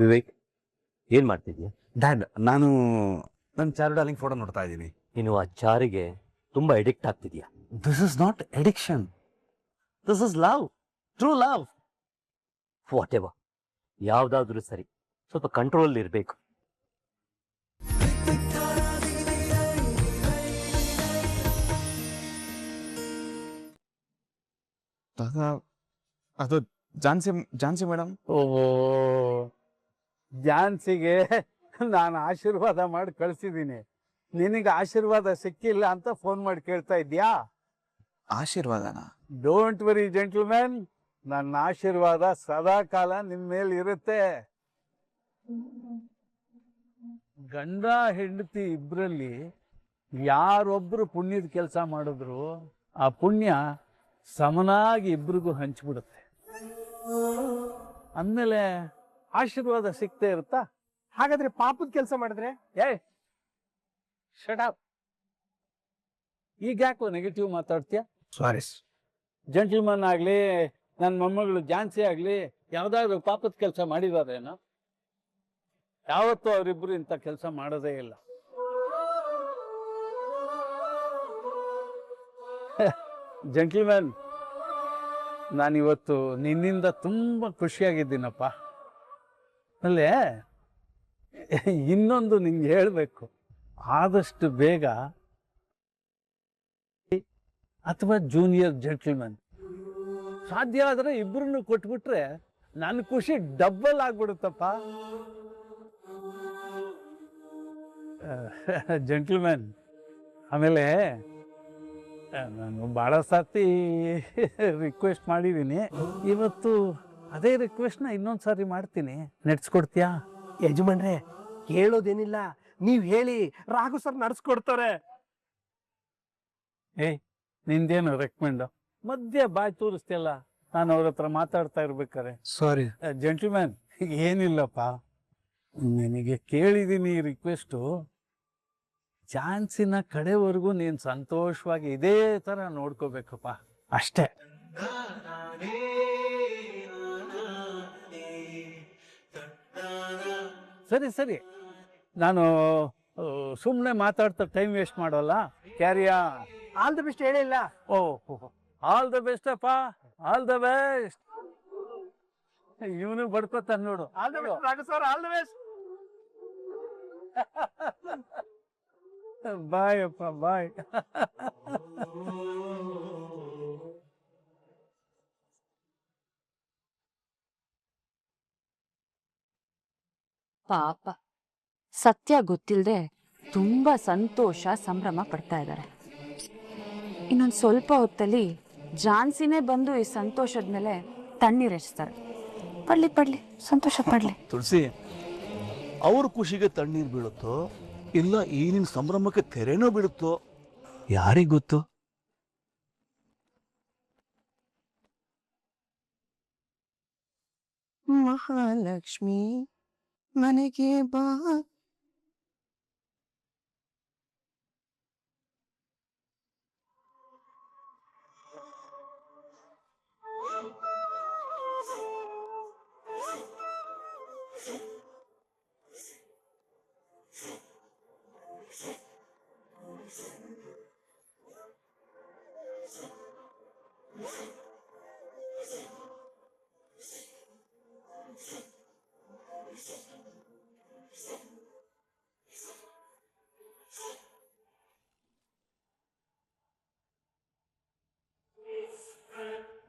ವಿವೇಕ್, ಏನ್ ಮಾಡ್ತಿದ್ಯಾ? ಡ್ಯಾಡ್, ನಾನು ನನ್ನ ಚಾರು ಡಾರ್ಲಿಂಗ್ ಫೋಟೋ ನೋಡ್ತಾ ಇದ್ದೀನಿ. ನೀನು ಆ ಚಾರಿಗೆ ತುಂಬಾ ಎಡಿಕ್ಟ್ ಆಗ್ತಿದ್ಯಾ. This is not addiction, this is love, true love. What ever, ಯಾವ್ದಾದ್ರೂ ಸರಿ, ಸ್ವಲ್ಪ ಕಂಟ್ರೋಲ್ ಇರಬೇಕು. ಅದು ಝಾನ್ಸಿ ಝಾನ್ಸಿ ಮೇಡಮ್. ಓಹೋ, ಝಾನ್ಸಿಗೆ ನಾನು ಆಶೀರ್ವಾದ ಮಾಡಿ ಕಳಿಸಿದ್ದೀನಿ. ನಿನಗೆ ಆಶೀರ್ವಾದ ಸಿಕ್ಕಿಲ್ಲ ಅಂತ ಫೋನ್ ಮಾಡಿ ಕೇಳ್ತಾ ಇದ್ಯಾ? ಆಶೀರ್ವಾದನ? ಡೋಂಟ್ ವರಿ ಜೆಂಟಲ್ಮ್ಯಾನ್, ನನ್ನ ಆಶೀರ್ವಾದ ಸದಾ ಕಾಲ ನಿನ್ ಮೇಲೆ ಇರುತ್ತೆ. ಗಂಡ ಹೆಂಡತಿ ಇಬ್ಬರಲ್ಲಿ ಯಾರೊಬ್ರು ಪುಣ್ಯದ ಕೆಲಸ ಮಾಡಿದ್ರು ಆ ಪುಣ್ಯ ಸಮನಾಗಿ ಇಬ್ರಿಗೂ ಹಂಚ್ಬಿಡುತ್ತೆ. ಅಂದಮೇಲೆ ಆಶೀರ್ವಾದ ಸಿಗ್ತೇ ಇರುತ್ತಾ? ಹಾಗಾದ್ರೆ ಪಾಪದ ಕೆಲಸ ಮಾಡಿದ್ರೆ? Shut up. ಈಗ ಯಾಕೋ ನೆಗೆಟಿವ್ ಮಾತಾಡ್ತೀಯ? ಸಾರಿ. ಜೆಂಟಲ್ಮನ್ ಆಗ್ಲಿ, ನನ್ನ ಮೊಮ್ಮಗಳು ಝಾನ್ಸಿ ಆಗ್ಲಿ, ಯಾವ್ದಾದ್ರು ಪಾಪದ ಕೆಲಸ ಮಾಡಿದಾರೇನೋ? ಯಾವತ್ತೂ ಅವರಿಬ್ರು ಇಂಥ ಕೆಲಸ ಮಾಡೋದೇ ಇಲ್ಲ. ಜೆಂಟಲ್ಮನ್, ನಾನಿವತ್ತು ನಿನ್ನಿಂದ ತುಂಬ ಖುಷಿಯಾಗಿದ್ದೀನಪ್ಪ. ಅಲ್ಲೇ ಇನ್ನೊಂದು ನಿಂಗೆ ಹೇಳಬೇಕು, ಆದಷ್ಟು ಬೇಗ ಅಥವಾ ಜೂನಿಯರ್ ಜೆಂಟಲ್ಮನ್ ಸಾಧ್ಯ ಆದರೆ ಇಬ್ಬರನ್ನು ಕೊಟ್ಬಿಟ್ರೆ ನನ್ನ ಖುಷಿ ಡಬ್ಬಲ್ ಆಗ್ಬಿಡುತ್ತಪ್ಪ. ಜೆಂಟಲ್ಮನ್, ಆಮೇಲೆ ನಾನು ಭಾಳ ಸರ್ತಿ ರಿಕ್ವೆಸ್ಟ್ ಮಾಡಿದ್ದೀನಿ, ಇವತ್ತು ಅದೇ ರಿಕ್ವೆಸ್ಟ್ನ ಇನ್ನೊಂದು ಸಾರಿ ಮಾಡ್ತೀನಿ. ನಡೆಸ್ಕೊಡ್ತೀಯಾ? ಯಜಮಾನ್ರೆ, ಕೇಳೋದೇನಿಲ್ಲ, ನೀವ್ ಹೇಳಿ, ರಾಘು ಸರ್ ನಡ್ಸ್ಕೊಡ್ತಾರೆ. ನಿಂದೇನು ರೆಕಮೆಂಡು? ಮಧ್ಯೆ ಬಾಯ್ ತೋರಿಸ್ತಿಯಲ್ಲ, ನಾನು ಅವ್ರ ಹತ್ರ ಮಾತಾಡ್ತಾ ಇರ್ಬೇಕಾರೆ. ಸಾರಿ ಜೆಂಟಲ್ಮ್ಯಾನ್, ಏನಿಲ್ಲಪ್ಪ, ನಿನಗೆ ಕೇಳಿದ್ದೀನಿ ರಿಕ್ವೆಸ್ಟು, ಚಾನ್ಸಿನ ಕಡೆವರೆಗೂ ನೀನು ಸಂತೋಷವಾಗಿ ಇದೇ ಥರ ನೋಡ್ಕೋಬೇಕಪ್ಪ, ಅಷ್ಟೇ. ಸರಿ ಸರಿ, ನಾನು ಸುಮ್ಮನೆ ಮಾತಾಡ್ತಾ ಟೈಮ್ ವೇಸ್ಟ್ ಮಾಡೋಲ್ಲ. ಕ್ಯಾರಿಯಾ. ಆಲ್ ದ ಬೆಸ್ಟ್ ಹೇಳಿಲ್ಲ. ಆಲ್ ದ ಬೆಸ್ಟ್ ಅಪ್ಪ, ಆಲ್ ದ ಬೆಸ್ಟ್. ಇವನು ಬಡ್ಕೋತಾನೆ ನೋಡು. All the best Raghu sir, all the best. Bye ಅಪ್ಪ, ಬಾಯ್. ಪಾಪ, ಸತ್ಯ ಗೊತ್ತಿಲ್ಲದೆ ತುಂಬಾ ಸಂತೋಷ ಸಂಭ್ರಮ ಪಡ್ತಾ ಇದ್ದಾರೆ. ಇನ್ನೊಂದು ಸ್ವಲ್ಪ ಹೊತ್ತಲ್ಲಿ ಝಾನ್ಸಿನೇ ಬಂದು ಈ ಸಂತೋಷದ ಮೇಲೆ ತಣ್ಣೀರೆಚ್ತಾರೆ. ಪಡ್ಲಿ ಪಡ್ಲಿ, ಸಂತೋಷ ಪಡ್ಲಿ. ತುಳಸಿ, ಅವ್ರ ಖುಷಿಗೆ ತಣ್ಣೀರು ಬೀಳುತ್ತೋ ಇಲ್ಲ ಈಗಿನ ಸಂಭ್ರಮಕ್ಕೆ ತೆರೆನೋ ಬೀಳುತ್ತೋ ಯಾರಿಗ್ ಗೊತ್ತು? ಮಹಾಲಕ್ಷ್ಮಿ ಮನೆಗೆ ಬಾ.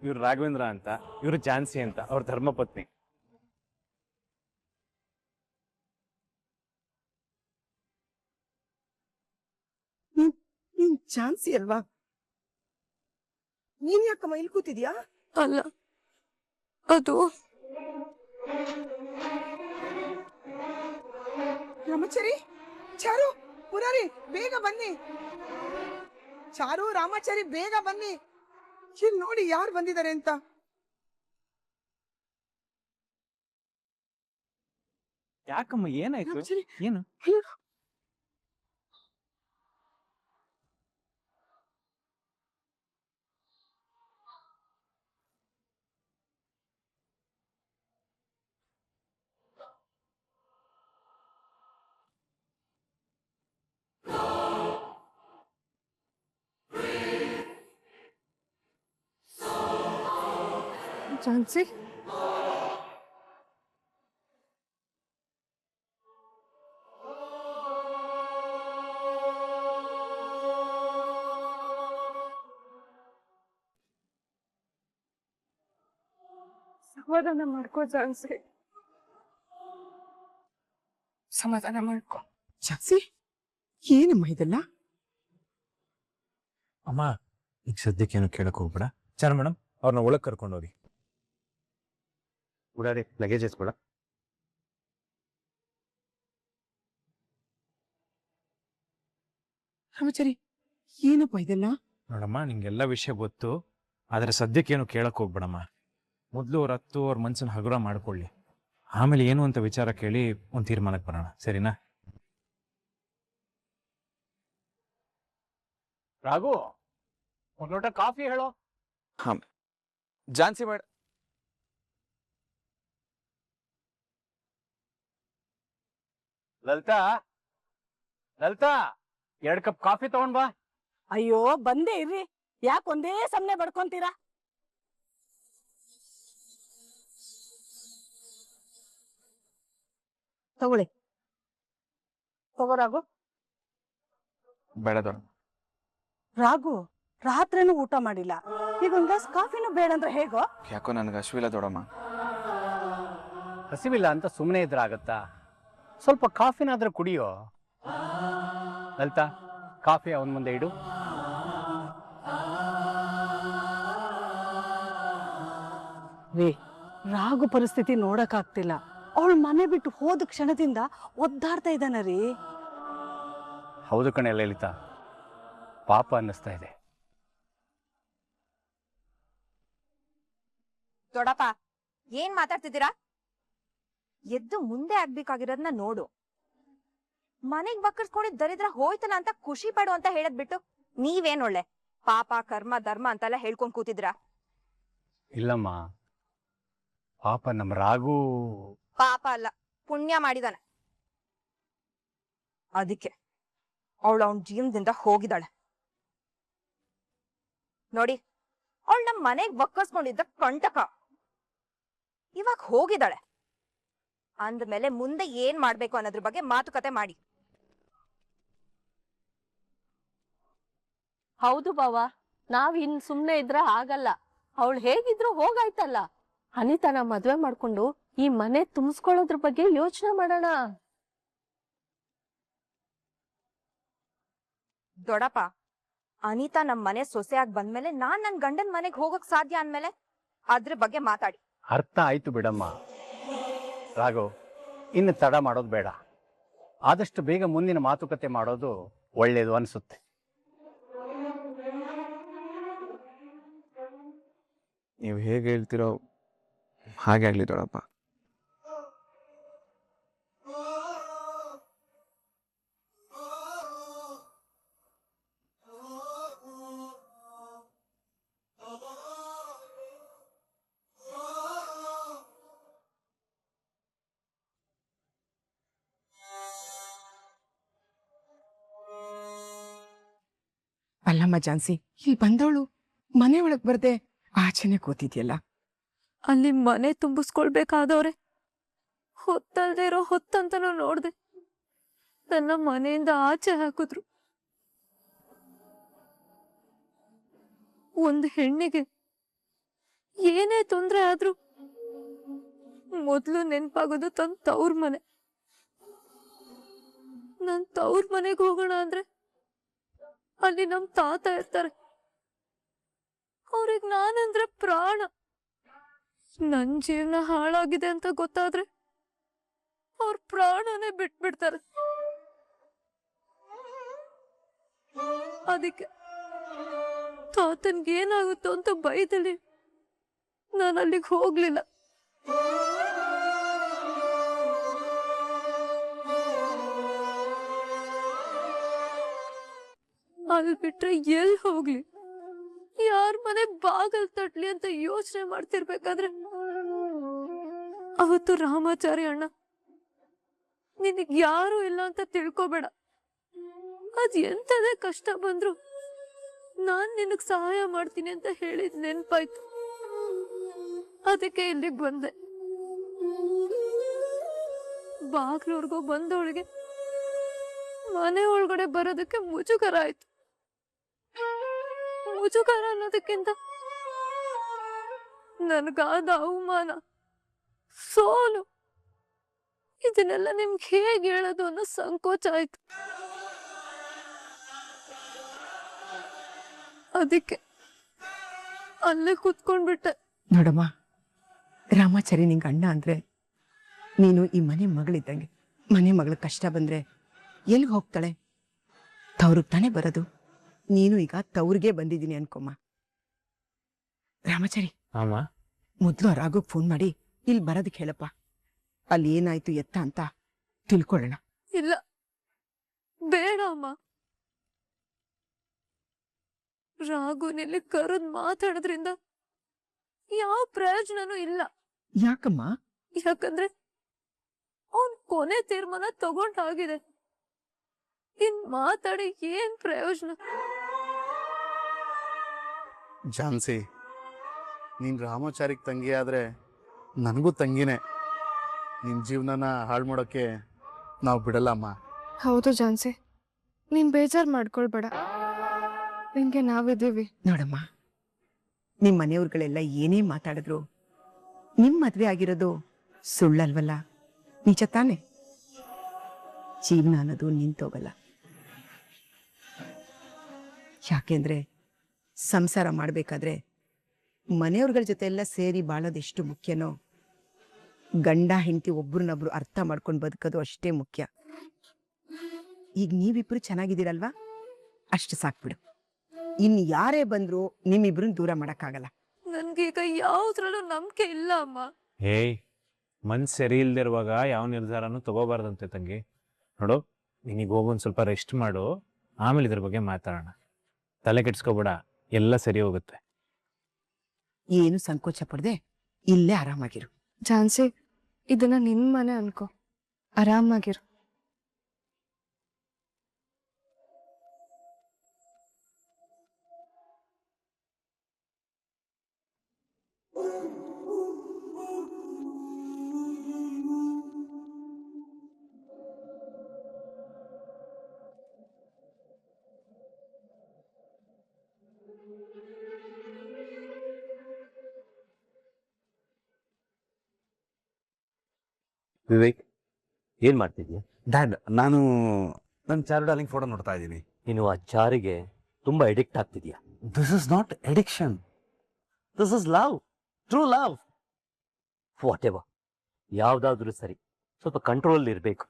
ಇವ್ರು ರಾಘವೇಂದ್ರ ಅಂತ, ಇವರು ಝಾನ್ಸಿ ಅಂತ, ಅವ್ರ ಧರ್ಮಪತ್ನಿ. ಚಾನ್ಸಿ ಅಲ್ವಾ? ನೀನ್ ಯಾಕಮ್ಮ ಇಲ್ಲಿ ಕೂತಿದ್ಯಾ? ಅಲ್ಲ, ಅದು ರಾಮಾಚಾರಿ, ಚಾರು, ಪುರಾರಿ, ಬೇಗ ಬನ್ನಿ. ಚಾರು, ರಾಮಾಚಾರಿ, ಬೇಗ ಬನ್ನಿ. ಇಲ್ಲಿ ನೋಡಿ ಯಾರು ಬಂದಿದ್ದಾರೆ ಅಂತ. ಯಾಕಮ್ಮ, ಏನಾಯ್ತು? ಏನು? ಝಾನ್ಸಿ ಸಮಾಧಾನ ಮಾಡ್ಕೋ ಝಾನ್ಸಿ, ಸಮಾಧಾನ ಮಾಡ್ಕೋ. ಝಾನ್ಸಿ ಏನಮ್ಮ ಇದೆಲ್ಲ? ಅಮ್ಮ ಈಗ ಸದ್ಯಕ್ಕೇನು ಕೇಳಕ್ ಹೋಗ್ಬೇಡ. ಚಾರು ಮೇಡಮ್ ಅವ್ರನ್ನ ಒಳಗೆ ಕರ್ಕೊಂಡು ಹೋಗಿ. ಉಡಾರಿ ಲಗೇಜ್ ಎಸ್ಬೇಡ. ರಾಮಚಾರಿ ಏನಪ್ಪ ಇದೆಲ್ಲ? ನೋಡಮ್ಮ ನಿಂಗೆಲ್ಲ ವಿಷಯ ಗೊತ್ತು, ಆದ್ರೆ ಸದ್ಯಕ್ಕೇನು ಕೇಳಕ್ ಹೋಗ್ಬೇಡಮ್ಮ. ಮೊದಲು ಅವ್ರ ಹತ್ತು ಅವ್ರ ಮನ್ಸನ್ನ ಹಗುರ ಮಾಡ್ಕೊಳ್ಳಿ, ಆಮೇಲೆ ಏನು ಅಂತ ವಿಚಾರ ಕೇಳಿ ಒಂದು ತೀರ್ಮಾನಕ್ಕೆ ಬರೋಣ, ಸರಿನಾ? ರಾಘು, ಒಂದು ಲೋಟ ಕಾಫಿ ಹೇಳೋ. Jhansi madam Lalitha, Lalitha 2 cup coffee ತಗೊಂಡ್ ಬಾ. ಅಯ್ಯೋ ಬಂದೇ ಇರ್ರಿ, ಯಾಕೆ ಒಂದೇ ಸಮನೆ ಬಡ್ಕೊಂತೀರಾ? ತಗೊಳ್ಳಿ, ತಗೋ ರಾಘು. ಬೇಡ ದೊಡ್ಡ. ರಾಘು ರಾತ್ರಿನೂ ಊಟ ಮಾಡಿಲ್ಲ, ಈಗ ಒಂದ್ ಗ್ಲಾಸ್ ಕಾಫಿನೂ ಬೇಡ ಅಂದ್ರೆ ಹೇಗೋ? ಯಾಕೋ ನನ್ಗೆ ಹಸಿವಿಲ್ಲ ದೊಡಮ್ಮ. ಹಸಿವಿಲ್ಲ ಅಂತ ಸುಮ್ಮನೆ ಇದ್ರಾಗತ್ತಾ? ಸ್ವಲ್ಪ ಕಾಫಿನಾದ್ರೂ ಕುಡಿಯೋ. ಲಲಿತಾ, ಕಾಫಿ ಅವನ ಮುಂದೆ ಇಡು. ರೀ, ರಾಘು ಪರಿಸ್ಥಿತಿ ನೋಡಕ್ ಆಗ್ತಿಲ್ಲ. ಅವಳು ಮನೆ ಬಿಟ್ಟು ಹೋದ ಕ್ಷಣದಿಂದ ಒದ್ದಾಡ್ತಾ ಇದ್ದಾನ ರೀ. ಹೌದು ಕಣೆ ಲಲಿತಾ, ಪಾಪ ಅನ್ನಿಸ್ತಾ ಇದೆ. ದೊಡ್ಡಪ್ಪ ಏನ್ ಮಾತಾಡ್ತಿದ್ದೀರಾ? ಎದ್ದು ಮುಂದೆ ಆಗ್ಬೇಕಾಗಿರೋದನ್ನ ನೋಡು. ಮನೆಗ್ ಬಕ್ಕರ್ಸ್ಕೊಂಡಿದ್ ದರಿದ್ರ ಹೋಯ್ತಲ್ಲ ಅಂತ ಖುಷಿ ಪಡು ಅಂತ ಹೇಳದ್ ಬಿಟ್ಟು ನೀವೇನ್ ಒಳ್ಳೆ ಪಾಪ ಕರ್ಮ ಧರ್ಮ ಅಂತೆಲ್ಲ ಹೇಳ್ಕೊಂಡ್ ಕೂತಿದ್ರ? ಇಲ್ಲಮ್ಮ, ಪಾಪ ನಮ್ಮ ರಾಘು ಪಾಪ ಅಲ್ಲ, ಪುಣ್ಯ ಮಾಡಿದಾನೆ. ಅದಕ್ಕೆ ಅವಳು ಅವನ್ ಜೀವನದಿಂದ ಹೋಗಿದ್ದಾಳೆ ನೋಡಿ. ಅವಳು ನಮ್ ಮನೆಗ್ ಬಕ್ಕರ್ಸ್ಕೊಂಡಿದ್ದ ಕಂಟಕ, ಇವಾಗ ಹೋಗಿದ್ದಾಳೆ ಅಂದ್ಮೇಲೆ ಮುಂದೆ ಏನ್ ಮಾಡ್ಬೇಕು ಅನ್ನೋದ್ರ ಬಗ್ಗೆ ಮಾತುಕತೆ ಮಾಡಿ. ಹೌದು ಬಾವ, ನಾವ್ ಇನ್ ಸುಮ್ನೆ ಇದ್ರ ಆಗಲ್ಲ. ಅವಳು ಹೇಗಿದ್ರು ಹೋಗಾಯ್ತಲ್ಲ. ಅನಿತಾನ ಮದ್ವೆ ಮಾಡ್ಕೊಂಡು ಈ ಮನೆ ತುಂಬಿಸ್ಕೊಳ್ಳೋದ್ರ ಬಗ್ಗೆ ಯೋಚನೆ ಮಾಡೋಣ. ದೊಡ್ಡಪ್ಪ, ಅನಿತಾ ನಮ್ ಮನೆ ಸೊಸೆಯಾಗಿ ಬಂದ್ಮೇಲೆ ನಾನ್ ನನ್ ಗಂಡನ್ ಮನೆಗ್ ಹೋಗಕ್ ಸಾಧ್ಯ ಅಂದ್ಮೇಲೆ ಅದ್ರ ಬಗ್ಗೆ ಮಾತಾಡಿ. ಅರ್ಥ ಆಯ್ತು ಬಿಡಮ್ಮ. ರಾಘು, ಇನ್ನು ತಡ ಮಾಡೋದು ಬೇಡ. ಆದಷ್ಟು ಬೇಗ ಮುಂದಿನ ಮಾತುಕತೆ ಮಾಡೋದು ಒಳ್ಳೇದು ಅನ್ಸುತ್ತೆ. ನೀವು ಹೇಗೆ ಹೇಳ್ತಿರೋ ಹಾಗೆ ಆಗ್ಲಿ ದೊಡ್ಡಪ್ಪ. ಅಲ್ಲಮ್ಮ ಝಾನ್ಸಿ, ಇಲ್ಲಿ ಬಂದವಳು ಮನೆ ಒಳಗ್ ಬರ್ದೆ ಆಚೆನೆ ಕೂತಿದ್ಯಲ್ಲ. ಅಲ್ಲಿ ಮನೆ ತುಂಬಿಸ್ಕೊಳ್ಬೇಕಾದವ್ರೆ ಹೊತ್ತಲ್ದೇ ಇರೋ ಹೊತ್ತಂತನೂ ನೋಡ್ದೆ ನನ್ನ ಮನೆಯಿಂದ ಆಚೆ ಹಾಕಿದ್ರು. ಒಂದು ಹೆಣ್ಣಿಗೆ ಏನೇ ತೊಂದ್ರೆ ಆದ್ರೂ ಮೊದ್ಲು ನೆನ್ಪಾಗೋದು ತನ್ನ ತವ್ರ ಮನೆ. ನನ್ ತವ್ರ ಮನೆಗೆ ಹೋಗೋಣ ಅಂದ್ರೆ ಅಲ್ಲಿ ನಮ್ ತಾತ ಇರ್ತಾರೆ. ಅವ್ರಿಗೆ ನಾನಂದ್ರೆ ಪ್ರಾಣ. ನನ್ ಜೀವನ ಹಾಳಾಗಿದೆ ಅಂತ ಗೊತ್ತಾದ್ರೆ ಅವ್ರ ಪ್ರಾಣನೇ ಬಿಟ್ಬಿಡ್ತಾರೆ. ಅದಕ್ಕೆ ತಾತನ್ಗೆ ಏನಾಗುತ್ತೋ ಅಂತ ಭಯದಲ್ಲಿ ನಾನು ಅಲ್ಲಿಗೆ ಹೋಗ್ಲಿಲ್ಲ. ಅಲ್ಲಿ ಬಿಟ್ರೆ ಎಲ್ಲಿ ಹೋಗ್ಲಿ, ಯಾರ ಮನೆ ಬಾಗಲ್ ತಟ್ಲಿ ಅಂತ ಯೋಚನೆ ಮಾಡ್ತಿರ್ಬೇಕಾದ್ರೆ ಅವತ್ತು ರಾಮಾಚಾರಿ ಅಣ್ಣ, ನಿನಗ್ ಯಾರು ಇಲ್ಲ ಅಂತ ತಿಳ್ಕೊಬೇಡ, ಅದ್ ಎಂತದೇ ಕಷ್ಟ ಬಂದ್ರು ನಾನ್ ನಿನಗ್ ಸಹಾಯ ಮಾಡ್ತೀನಿ ಅಂತ ಹೇಳಿದ್ ನೆನ್ಪಾಯ್ತು. ಅದಕ್ಕೆ ಇಲ್ಲಿಗೆ ಬಂದೆ. ಬಾಗ್ಲೂರ್ಗೂ ಬಂದವಳಿಗೆ ಮನೆ ಒಳಗಡೆ ಬರೋದಕ್ಕೆ ಮುಜುಗರ ಆಯ್ತು. ಮುಜುಗರ ಅನ್ನೋದಕ್ಕಿಂತ ನನಗಾದ ಅವಮಾನ, ಸೋಲು, ಇದನ್ನೆಲ್ಲ ನಿಮ್ಗೆ ಹೇಗೆ ಹೇಳೋದು ಅನ್ನೋ ಸಂಕೋಚ ಆಯ್ತು. ಅದಕ್ಕೆ ಅಲ್ಲೇ ಕೂತ್ಕೊಂಡ್ಬಿಟ್ಟೆ. ನೋಡಮ್ಮ, ರಾಮಾಚಾರಿ ನಿಂಗೆ ಅಣ್ಣ ಅಂದ್ರೆ ನೀನು ಈ ಮನೆ ಮಗಳಿದ್ದಂಗೆ. ಮನೆ ಮಗಳ ಕಷ್ಟ ಬಂದ್ರೆ ಎಲ್ಲಿಗೆ ಹೋಗ್ತಾಳೆ? ತವ್ರಿಗೆ ತಾನೇ ಬರೋದು. ನೀನು ಈಗ ತವ್ರಿಗೆ ಬಂದಿದ್ದೀನಿ ಅನ್ಕೊಮ್ಮ. ರಾಮಾಚಾರಿ, ಅಮ್ಮ, ಮೊದ್ಲು ರಾಘವ್ ಫೋನ್ ಮಾಡಿ ಇಲ್ಲಿ ಬರೋದಕ್ಕೆ ಹೇಳಪ್ಪ. ಅಲ್ಲಿ ಏನಾಯ್ತು ಎತ್ತ ಅಂತ ತಿಳ್ಕೊಳ್ಳೋಣ. ಇಲ್ಲ, ಬೇಡ ಅಮ್ಮ. ರಾಘುನಲ್ಲಿ ಕರೆದ್ ಮಾತಾಡೋದ್ರಿಂದ ಯಾವ ಪ್ರಯೋಜನನೂ ಇಲ್ಲ. ಯಾಕಮ್ಮ? ಯಾಕಂದ್ರೆ ಅವನ್ ಕೊನೆ ತೀರ್ಮಾನ ತಗೊಂಡಾಗಿದೆ. ಇನ್ ಮಾತಾಡಿ ಏನ್ ಪ್ರಯೋಜನ? ಝಾನ್ಸಿ, ನೀನ್ ರಾಮಾಚಾರಿಗೆ ತಂಗಿ ಆದ್ರೆ ನನಗೂ ತಂಗಿನೇ. ನಿನ್ ಜೀವನನ ಹಾಳು ಮಾಡೋಕೆ ನಾವು ಬಿಡಲ್ಲ ಅಮ್ಮ. ಹೌದು ಝಾನ್ಸಿ, ನೀನ್ ಬೇಜಾರ್ ಮಾಡ್ಕೊಳ್ಬೇಡ, ನಿಂಗೆ ನಾವಿದ್ದೀವಿ. ನೋಡಮ್ಮ, ನಿಮ್ ಮನೆಯವ್ರುಗಳೆಲ್ಲ ಏನೇ ಮಾತಾಡಿದ್ರು ನಿಮ್ ಮದ್ವೆ ಆಗಿರೋದು ಸುಳ್ಳಲ್ವಲ್ಲ? ನಿಜ ತಾನೆ? ಜೀವನ ಅನ್ನೋದು ನಿಂತೋಗಲ್ಲ. ಯಾಕೆಂದ್ರೆ ಸಂಸಾರ ಮಾಡ್ಬೇಕಾದ್ರೆ ಮನೆಯವ್ರಗಳ ಜೊತೆ ಎಲ್ಲ ಸೇರಿ ಬಾಳೋದೆಷ್ಟು ಮುಖ್ಯನೋ, ಗಂಡ ಹೆಂಡತಿ ಒಬ್ರನ್ನೊಬ್ರು ಅರ್ಥ ಮಾಡ್ಕೊಂಡು ಬದುಕೋದು ಅಷ್ಟೇ ಮುಖ್ಯ. ಈಗ ನೀವಿಬ್ರು ಚೆನ್ನಾಗಿದ್ದೀರಲ್ವಾ? ಅಷ್ಟು ಸಾಕ್ಬಿಡು. ಇನ್ ಯಾರೇ ಬಂದ್ರು ನಿಮ್ಮಿಬ್ರನ್ನ ದೂರ ಮಾಡಕ್ಕಾಗಲ್ಲ. ನನ್ಗೀಗ ಯಾವ್ದ್ರಲ್ಲೂ ನಂಬಿಕೆ ಇಲ್ಲ ಅಮ್ಮ. ಹೇಯ್, ಮನ್ಸು ಸರಿ ಇಲ್ದಿರುವಾಗ ಯಾವ ನಿರ್ಧಾರನೂ ತಗೋಬಾರ್ದಂತೆ ತಂಗಿ. ನೋಡು, ನಿನಗೆ ಹೋಗೊಂದು ಸ್ವಲ್ಪ ರೆಸ್ಟ್ ಮಾಡು, ಆಮೇಲೆ ಇದ್ರ ಬಗ್ಗೆ ಮಾತಾಡೋಣ. ತಲೆ ಕೆಡ್ಸ್ಕೊಬೇಡ, ಎಲ್ಲ ಸರಿ ಹೋಗುತ್ತೆ. ಏನು ಸಂಕೋಚ ಪಡದೆ ಇಲ್ಲೇ ಆರಾಮಾಗಿರು. ಝಾನ್ಸಿ, ಇದನ್ನ ನಿನ್ ಮನೆ ಅನ್ಕೋ, ಆರಾಮಾಗಿರು. ವಿವೇಕ್, ಏನ್ ಮಾಡ್ತಿದ್ಯಾ? ಡ್ಯಾಡ್, ನಾನು ನನ್ನ ಚಾರು ಡಾರ್ಲಿಂಗ್ ಫೋಟೋ ನೋಡ್ತಾ ಇದ್ದೀನಿ. ನೀನು ಆ ಚಾರಿಗೆ ತುಂಬಾ ಎಡಿಕ್ಟ್ ಆಗ್ತಿದ್ಯಾ. This is not addiction, this is love, true love. What ever, ಯಾವ್ದಾದ್ರೂ ಸರಿ, ಸ್ವಲ್ಪ ಕಂಟ್ರೋಲ್ ಇರಬೇಕು.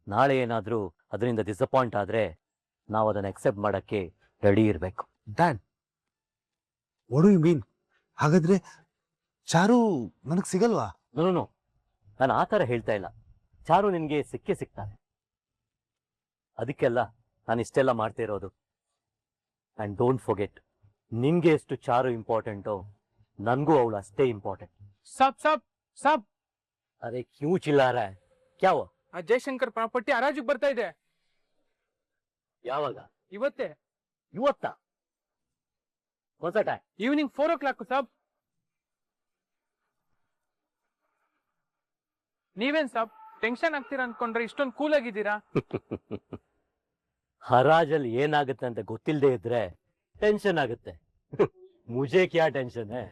ನಾಳೆ ಏನಾದ್ರೂ ಅದರಿಂದ ಡಿಸಪಾಯಿಂಟ್ ಆದ್ರೆ ನಾವು ಅದನ್ನ ಅಕ್ಸೆಪ್ಟ್ ಮಾಡಕ್ಕೆ ರೆಡಿ ಇರಬೇಕು. Dad, what do you mean? ಹಾಗಾದ್ರೆ ಚಾರು ನನಗೆ ಸಿಗಲ್ವಾ? ನೋ, ನಾನು ಆ ಥರ ಹೇಳ್ತಾ ಇಲ್ಲ. ಚಾರು ನಿನಗೆ ಸಿಕ್ಕೇ ಸಿಗ್ತಾನೆ. ಅದಕ್ಕೆಲ್ಲ ನಾನು ಇಷ್ಟೆಲ್ಲ ಮಾಡ್ತಾ ಇರೋದು. ಆ್ಯಂಡ್ ಡೋಂಟ್ ಫೋಗೆಟ್, ನಿನ್ಗೆ ಎಷ್ಟು ಚಾರು ಇಂಪಾರ್ಟೆಂಟೋ ನನಗೂ ಅವಳು ಅಷ್ಟೇ ಇಂಪಾರ್ಟೆಂಟ್. ಸಾಬ್ ಸಾಬ್ ಸಾಬ್, ಅರೆ ಕ್ಯೂ ಚಿಲ್ಲಾ ರहा है? क्या हुआ? ಆ ಜಯಶಂಕರ್ ಪ್ರಾಪರ್ಟಿ ಹರಾಜಿಗೆ ಬರ್ತಾ ಇದೆ. ಯಾವಾಗ? ಇವತ್ತೇ. ಇವತ್ತಾ? ಹೊಸ ಟೈಮ್? Evening 4 o'clock Sab. ನೀವೇನ್ ಸಾಬ್ ಟೆನ್ಷನ್ ಆಗ್ತೀರಾ ಅನ್ಕೊಂಡ್ರೆ ಇಷ್ಟೊಂದು ಕೂಲ್ ಆಗಿದ್ದೀರಾ? ಹರಾಜಲ್ಲಿ ಏನಾಗುತ್ತೆ ಅಂತ ಗೊತ್ತಿಲ್ಲದೆ ಇದ್ರೆ ಟೆನ್ಷನ್ ಆಗುತ್ತೆ. ಮುಜೆ ಕ್ಯಾ ಟೆನ್ಷನ್ ಹೈ?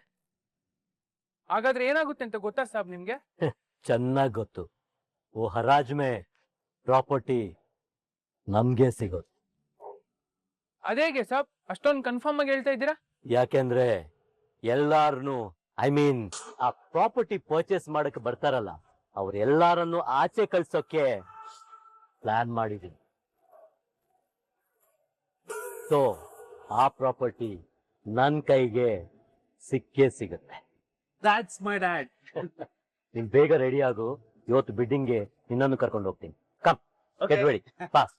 ಹಾಗಾದ್ರೆ ಏನಾಗುತ್ತೆ ಅಂತ ಗೊತ್ತಾ ಸಾಬ್ ನಿಮ್ಗೆ? ಚೆನ್ನಾಗಿ ಗೊತ್ತು. ಓ ಹರಾಜ್ ಮೇ ಪ್ರಾಪರ್ಟಿ ನಮ್ಗೆ ಸಿಗೋದು. ಅದೇಗೆ ಸಾಬ್ ಅಷ್ಟೊಂದು ಕನ್ಫರ್ಮ್ ಆಗಿ ಹೇಳ್ತಾ ಇದ್ದೀರಾ? ಯಾಕೆಂದ್ರೆ ಎಲ್ಲಾರನು ಐ ಮೀನ್ ಆ ಪ್ರಾಪರ್ಟಿ ಪರ್ಚೇಸ್ ಮಾಡಕ್ಕೆ ಬರ್ತಾರಲ್ಲ, ಅವ್ರೆಲ್ಲಾರನ್ನು ಆಚೆ ಕಳ್ಸೋಕೆ ಪ್ಲಾನ್ ಮಾಡಿದೀನಿ. ಸೊ ಆ ಪ್ರಾಪರ್ಟಿ ನನ್ ಕೈಗೆ ಸಿಕ್ಕೇ ಸಿಗುತ್ತೆ. That's my dad. ನೀನ್ ಬೇಗ ರೆಡಿ ಆಗು, ಇವತ್ತು ಬಿಡ್ಡಿಂಗ್ಗೆ ನಿನ್ನನ್ನು ಕರ್ಕೊಂಡು ಹೋಗ್ತೀನಿ. Come, get ready, fast.